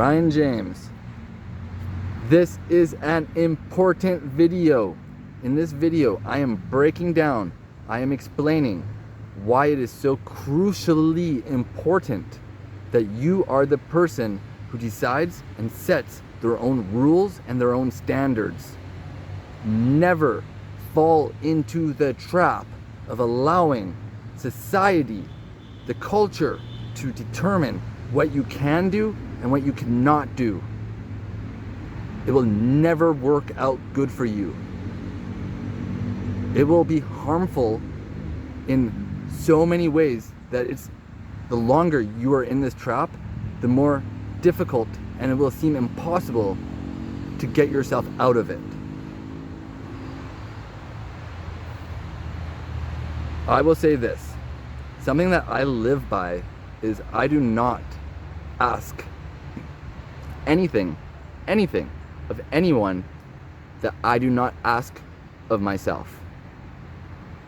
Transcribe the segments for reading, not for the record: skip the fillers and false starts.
Ryan James. This is an important video. In this video, I am breaking down, I am explaining why it is so crucially important that you are the person who decides and sets their own rules and their own standards. Never fall into the trap of allowing society, the culture, to determine what you can do and what you cannot do. It will never work out good for you. It will be harmful in so many ways that the longer you are in this trap, the more difficult and it will seem impossible to get yourself out of it. I will say this, something that I live by is I do not ask anything of anyone that I do not ask of myself.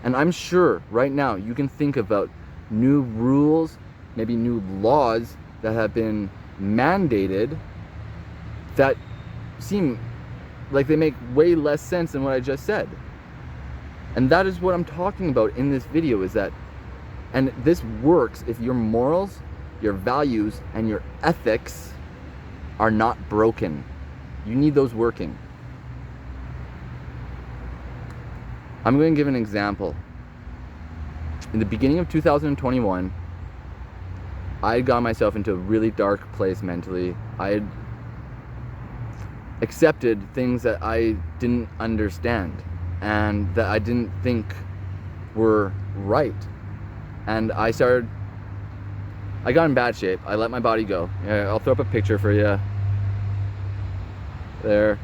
And I'm sure right now you can think about new rules, maybe new laws that have been mandated that seem like they make way less sense than what I just said. And that is what I'm talking about in this video, is that, and this works if your morals, your values, and your ethics are not broken. You need those working. I'm going to give an example. In the beginning of 2021, I had got myself into a really dark place mentally. I had accepted things that I didn't understand and that I didn't think were right. And I got in bad shape. I let my body go. Yeah, I'll throw up a picture for you. There.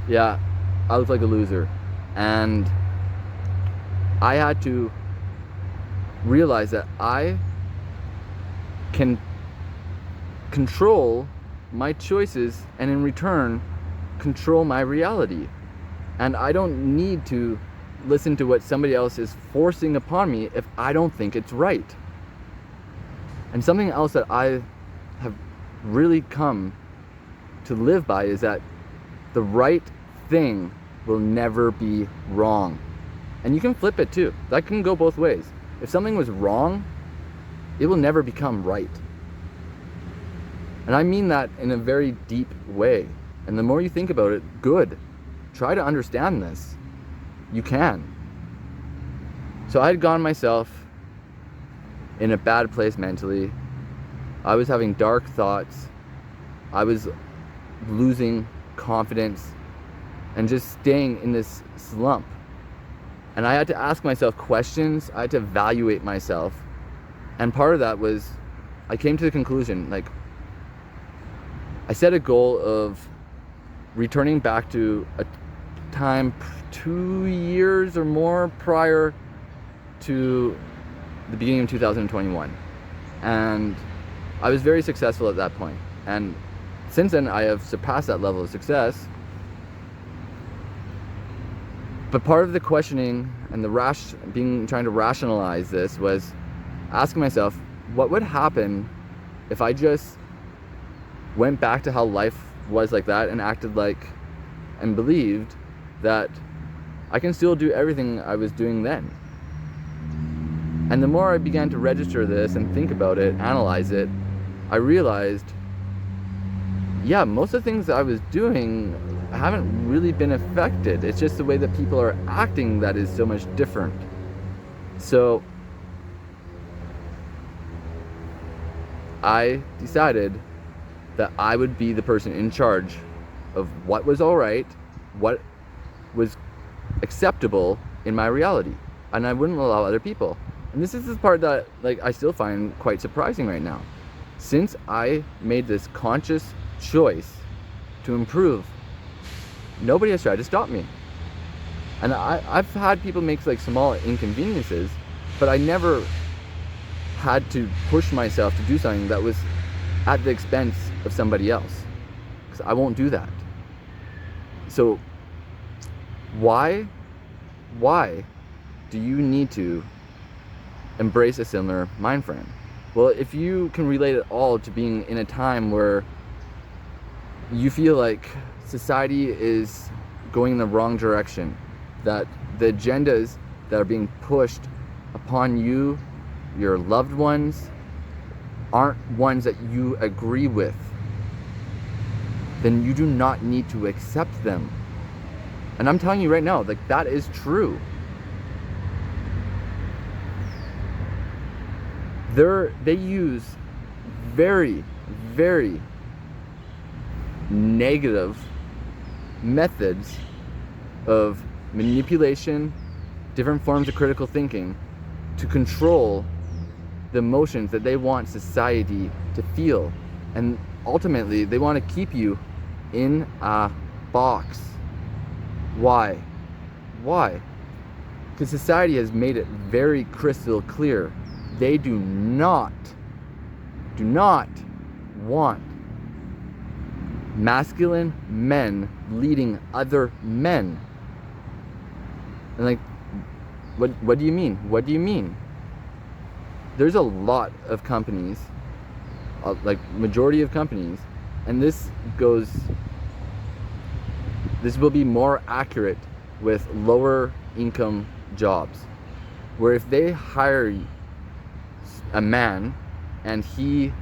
Yeah, I look like a loser. And I had to realize that I can control my choices and in return control my reality. And I don't need to listen to what somebody else is forcing upon me if I don't think it's right. And something else that I have really come to live by is that the right thing will never be wrong. And you can flip it too. That can go both ways. If something was wrong, it will never become right. And I mean that in a very deep way. And the more you think about it, good. Try to understand this. You can. So I had gotten myself in a bad place mentally. I was having dark thoughts. I was losing confidence and just staying in this slump. And I had to ask myself questions. I had to evaluate myself. And part of that was, I came to the conclusion, like, I set a goal of returning back to a time 2 years or more prior to the beginning of 2021. And I was very successful at that point. And since then, I have surpassed that level of success. But part of the questioning and trying to rationalize this was asking myself, what would happen if I just went back to how life was like that and acted like and believed that I can still do everything I was doing then? And the more I began to register this and think about it, analyze it, I realized, yeah, most of the things I was doing haven't really been affected. It's just the way that people are acting that is so much different. So I decided that I would be the person in charge of what was all right, what was acceptable in my reality, and I wouldn't allow other people. And this is the part that, like, I still find quite surprising right now. Since I made this conscious choice to improve, nobody has tried to stop me. And I've had people make like small inconveniences, but I never had to push myself to do something that was at the expense of somebody else, because I won't do that. So why do you need to embrace a similar mind frame? Well, if you can relate it all to being in a time where you feel like society is going in the wrong direction, that the agendas that are being pushed upon you, your loved ones, aren't ones that you agree with, then you do not need to accept them. And I'm telling you right now, like, that is true. They use very, very negative methods of manipulation, different forms of critical thinking, to control the emotions that they want society to feel. And ultimately, they want to keep you in a box. Why? Why? Because society has made it very crystal clear. They do not want masculine men leading other men. And like, what do you mean? What do you mean? There's a lot of companies, like majority of companies, and this will be more accurate with lower income jobs, where if they hire a man and he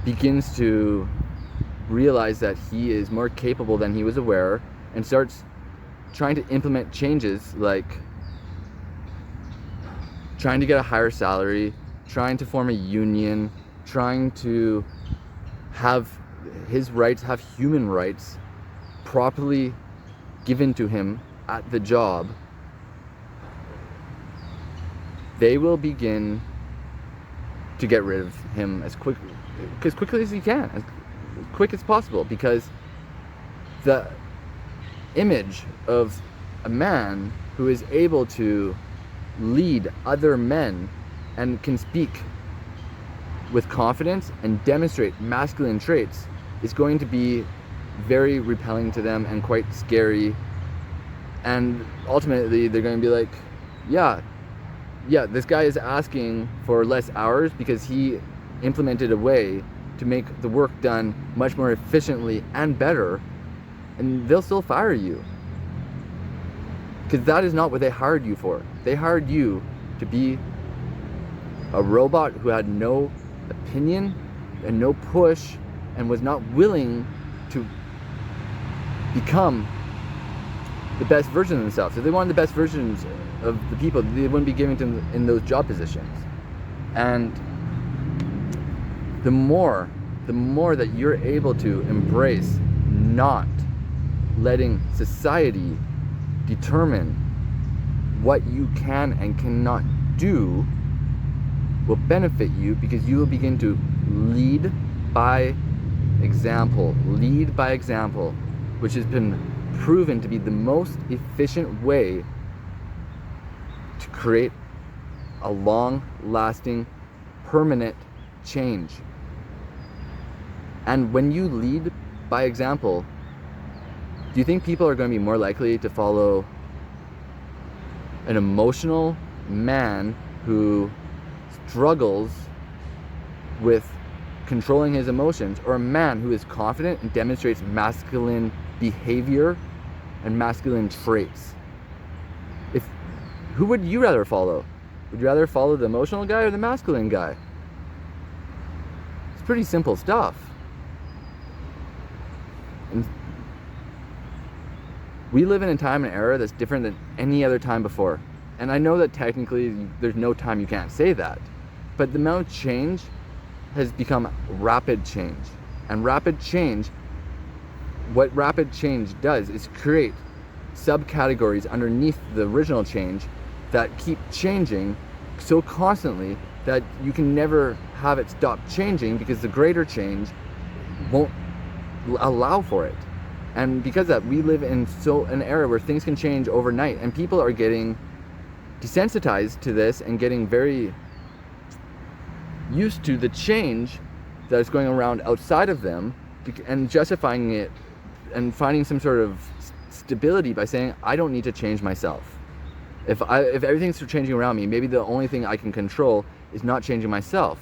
begins to realize that he is more capable than he was aware and starts trying to implement changes like trying to get a higher salary, trying to form a union, trying to have his rights, have human rights properly given to him at the job, they will begin to get rid of him as quickly as you can, as quick as possible, because the image of a man who is able to lead other men and can speak with confidence and demonstrate masculine traits is going to be very repelling to them and quite scary. And ultimately they're going to be like, yeah, this guy is asking for less hours because he implemented a way to make the work done much more efficiently and better, and they'll still fire you. Because that is not what they hired you for. They hired you to be a robot who had no opinion and no push and was not willing to become the best version of themselves. If they wanted the best versions of the people, they wouldn't be giving to them in those job positions. And the more that you're able to embrace not letting society determine what you can and cannot do, will benefit you, because you will begin to lead by example, which has been proven to be the most efficient way to create a long-lasting, permanent change. And when you lead by example, do you think people are going to be more likely to follow an emotional man who struggles with controlling his emotions, or a man who is confident and demonstrates masculine behavior and masculine traits? Who would you rather follow? Would you rather follow the emotional guy or the masculine guy? It's pretty simple stuff. And we live in a time and era that's different than any other time before. And I know that technically there's no time you can't say that, but the amount of change has become rapid change. And what rapid change does is create subcategories underneath the original change that keep changing so constantly that you can never have it stop changing, because the greater change won't allow for it. And because of that, we live in an era where things can change overnight, and people are getting desensitized to this and getting very used to the change that is going around outside of them, and justifying it and finding some sort of stability by saying, I don't need to change myself. If everything's changing around me, maybe the only thing I can control is not changing myself.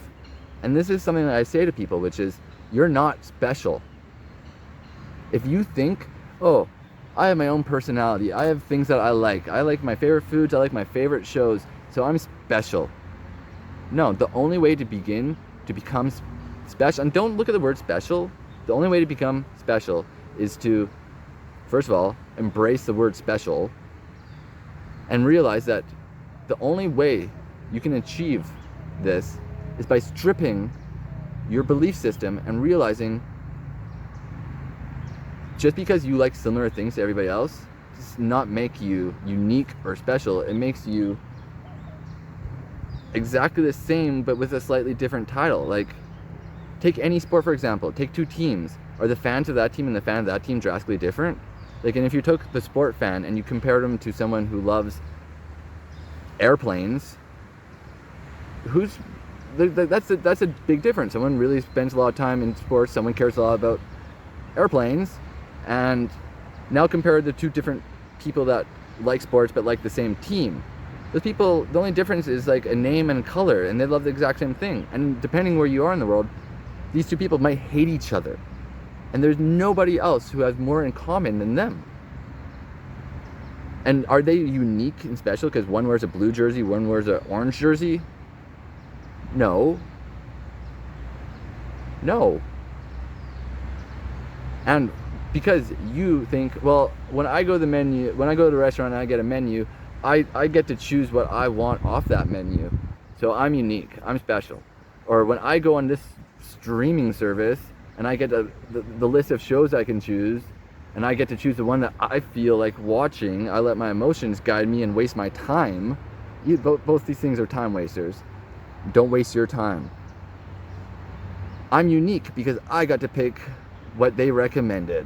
And this is something that I say to people, which is, you're not special. If you think, oh, I have my own personality, I have things that I like my favorite foods, I like my favorite shows, so I'm special. No, the only way to become special, and don't look at the word special, the only way to become special is to, first of all, embrace the word special and realize that the only way you can achieve this is by stripping your belief system and realizing just because you like similar things to everybody else does not make you unique or special. It makes you exactly the same but with a slightly different title. Like, take any sport, for example. Take two teams. Are the fans of that team and the fan of that team drastically different? Like, and if you took the sport fan and you compared him to someone who loves airplanes, that's a big difference. Someone really spends a lot of time in sports, someone cares a lot about airplanes, and now compare the two different people that like sports but like the same team. Those people, the only difference is like a name and color, and they love the exact same thing. And depending where you are in the world, these two people might hate each other, and there's nobody else who has more in common than them. And are they unique and special because one wears a blue jersey, one wears an orange jersey? No. And because you think, well, when I go to the restaurant and I get a menu, I get to choose what I want off that menu. So I'm unique, I'm special. Or when I go on this streaming service and I get the list of shows I can choose, and I get to choose the one that I feel like watching, I let my emotions guide me and waste my time. Both these things are time wasters. Don't waste your time. I'm unique because I got to pick what they recommended.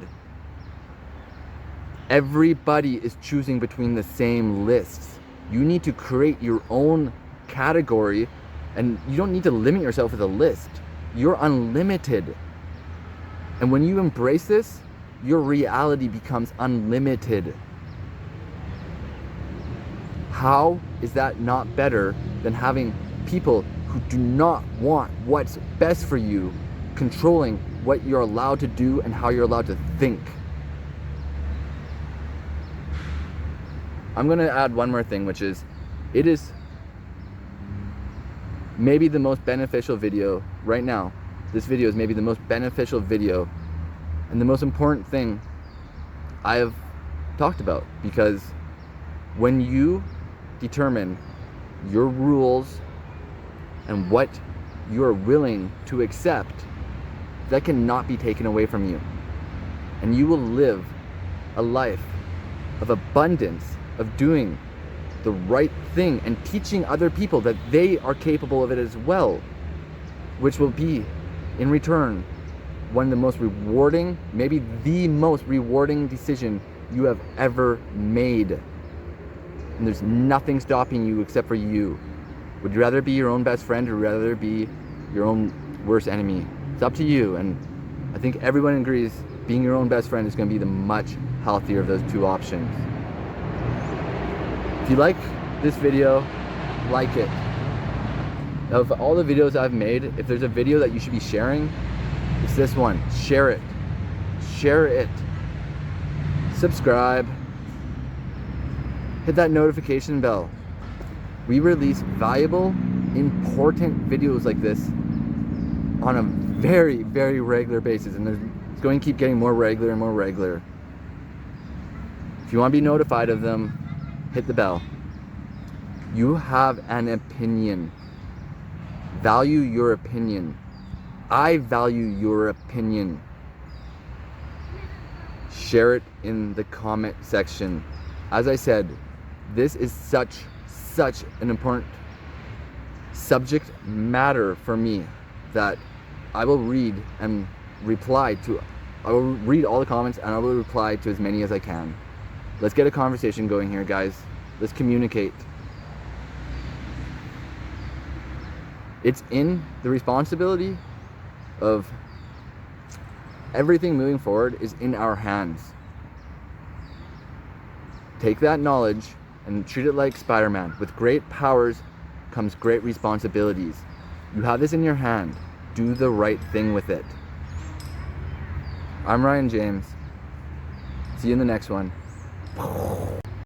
Everybody is choosing between the same lists. You need to create your own category, and you don't need to limit yourself with a list. You're unlimited. And when you embrace this, your reality becomes unlimited. How is that not better than having people who do not want what's best for you controlling what you're allowed to do and how you're allowed to think? I'm gonna add one more thing, which is, it is maybe the most beneficial video right now. This video is maybe the most beneficial video and the most important thing I have talked about, because when you determine your rules and what you're willing to accept, that cannot be taken away from you. And you will live a life of abundance, of doing the right thing and teaching other people that they are capable of it as well, which will be, in return, one of the most rewarding, maybe the most rewarding decision you have ever made. And there's nothing stopping you except for you. Would you rather be your own best friend or rather be your own worst enemy? It's up to you, and I think everyone agrees being your own best friend is going to be the much healthier of those two options. If you like this video, like it. Of all the videos I've made, if there's a video that you should be sharing, it's this one. Share it. Share it. Subscribe. Hit that notification bell. We release valuable, important videos like this on a very, very regular basis, and it's going to keep getting more regular and more regular. If you want to be notified of them, hit the bell. You have an opinion. Value your opinion. I value your opinion. Share it in the comment section. As I said, this is such an important subject matter for me that I will read and reply to. I will read all the comments and I will reply to as many as I can. Let's get a conversation going here, guys. Let's communicate. It's in the responsibility of everything moving forward is in our hands. Take that knowledge and treat it like Spider-Man. With great powers comes great responsibilities. You have this in your hand. Do the right thing with it. I'm Ryan James. See you in the next one.